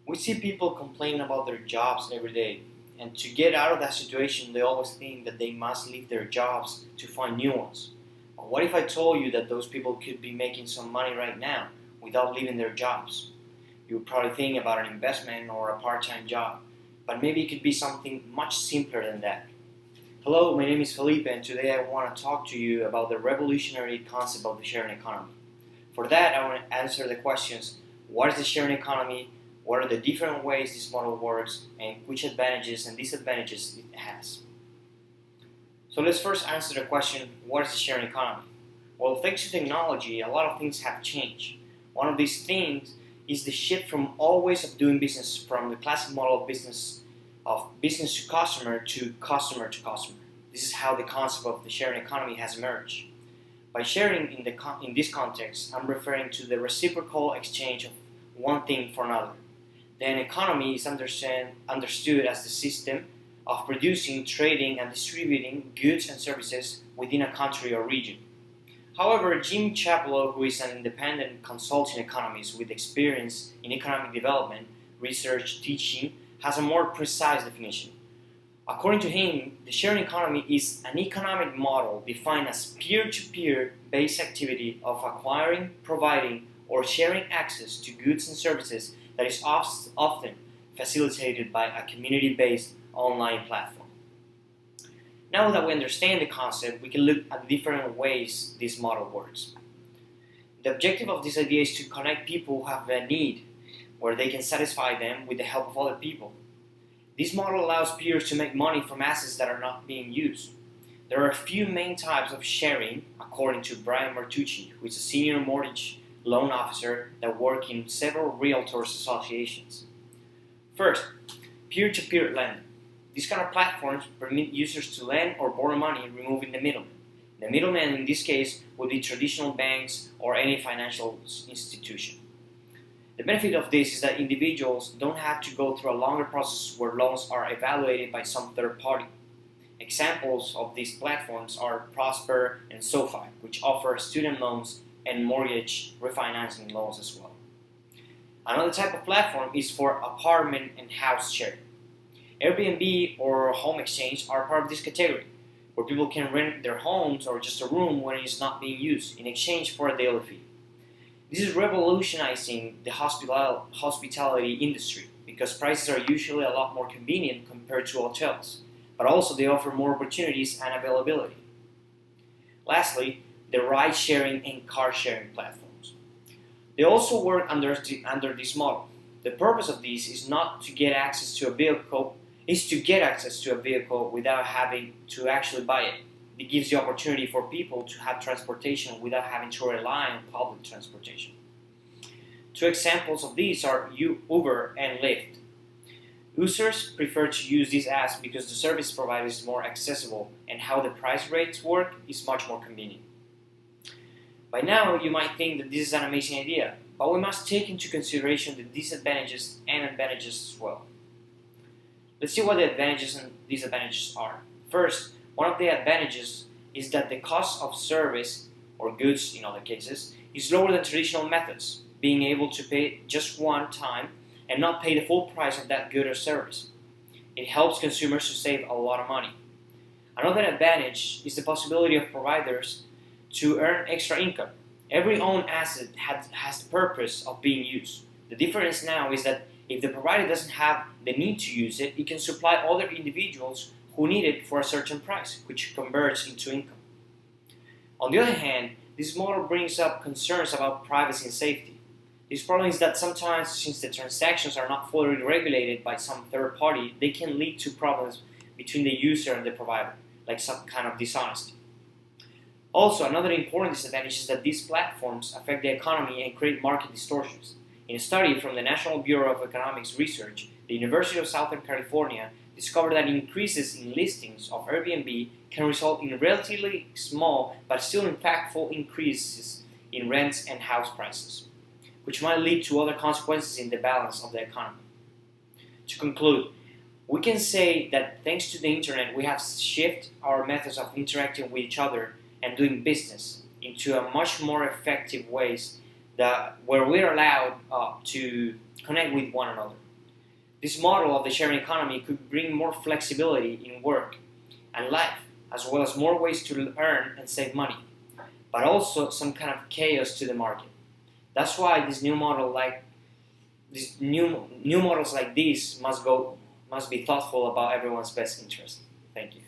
We see people complain about their jobs every day, and to get out of that situation, they always think that they must leave their jobs to find new ones. But what if I told you that those people could be making some money right now without leaving their jobs? You would probably think about an investment or a part time job, but maybe it could be something much simpler than that. Hello, my name is Felipe, and today I want to talk to you about the revolutionary concept of the sharing economy. For that, I want to answer the questions: what is the sharing economy? What are the different ways this model works, and which advantages and disadvantages it has? So let's first answer the question: what is the sharing economy? Well, thanks to technology, a lot of things have changed. One of these things is the shift from all ways of doing business, from the classic model of business to customer to customer to customer. This is how the concept of the sharing economy has emerged. By sharing in this context, I'm referring to the reciprocal exchange of one thing for another. Then economy is understood as the system of producing, trading, and distributing goods and services within a country or region. However, Jim Chapello, who is an independent consulting economist with experience in economic development, research, teaching, has a more precise definition. According to him, the sharing economy is an economic model defined as peer-to-peer based activity of acquiring, providing, or sharing access to goods and services that is often facilitated by a community-based online platform. Now that we understand the concept, we can look at different ways this model works. The objective of this idea is to connect people who have a need, where they can satisfy them with the help of other people. This model allows peers to make money from assets that are not being used. There are a few main types of sharing, according to Brian Martucci, who is a senior mortgage loan officer that works in several realtors associations. First, peer-to-peer lending. These kind of platforms permit users to lend or borrow money, removing the middleman. The middleman in this case would be traditional banks or any financial institution. The benefit of this is that individuals don't have to go through a longer process where loans are evaluated by some third party. Examples of these platforms are Prosper and SoFi, which offer student loans and mortgage refinancing loans as well. Another type of platform is for apartment and house sharing. Airbnb or home exchange are part of this category, where people can rent their homes or just a room when it is not being used in exchange for a daily fee. This is revolutionizing the hospitality industry because prices are usually a lot more convenient compared to hotels, but also they offer more opportunities and availability. Lastly, the ride-sharing and car-sharing platforms. They also work under this model. The purpose of this is not to get access to a vehicle, is to get access to a vehicle without having to actually buy it. It gives the opportunity for people to have transportation without having to rely on public transportation. Two examples of these are Uber and Lyft. Users prefer to use these apps because the service provider is more accessible and how the price rates work is much more convenient. By now, you might think that this is an amazing idea, but we must take into consideration the disadvantages and advantages as well. Let's see what the advantages and disadvantages are. First, one of the advantages is that the cost of service, or goods in other cases, is lower than traditional methods, being able to pay just one time and not pay the full price of that good or service. It helps consumers to save a lot of money. Another advantage is the possibility of providers to earn extra income. Every owned asset has the purpose of being used. The difference now is that if the provider doesn't have the need to use it, it can supply other individuals who need it for a certain price, which converts into income. On the other hand, this model brings up concerns about privacy and safety. This problem is that sometimes, since the transactions are not fully regulated by some third party, they can lead to problems between the user and the provider, like some kind of dishonesty. Also, another important disadvantage is that these platforms affect the economy and create market distortions. In a study from the National Bureau of Economics Research, the University of Southern California discovered that increases in listings of Airbnb can result in relatively small but still impactful increases in rents and house prices, which might lead to other consequences in the balance of the economy. To conclude, we can say that thanks to the internet, we have shifted our methods of interacting with each other and doing business into a much more effective ways where we're allowed to connect with one another. This model of the sharing economy could bring more flexibility in work and life, as well as more ways to earn and save money, but also some kind of chaos to the market. That's why this new model, like these new models like these, must be thoughtful about everyone's best interest. Thank you.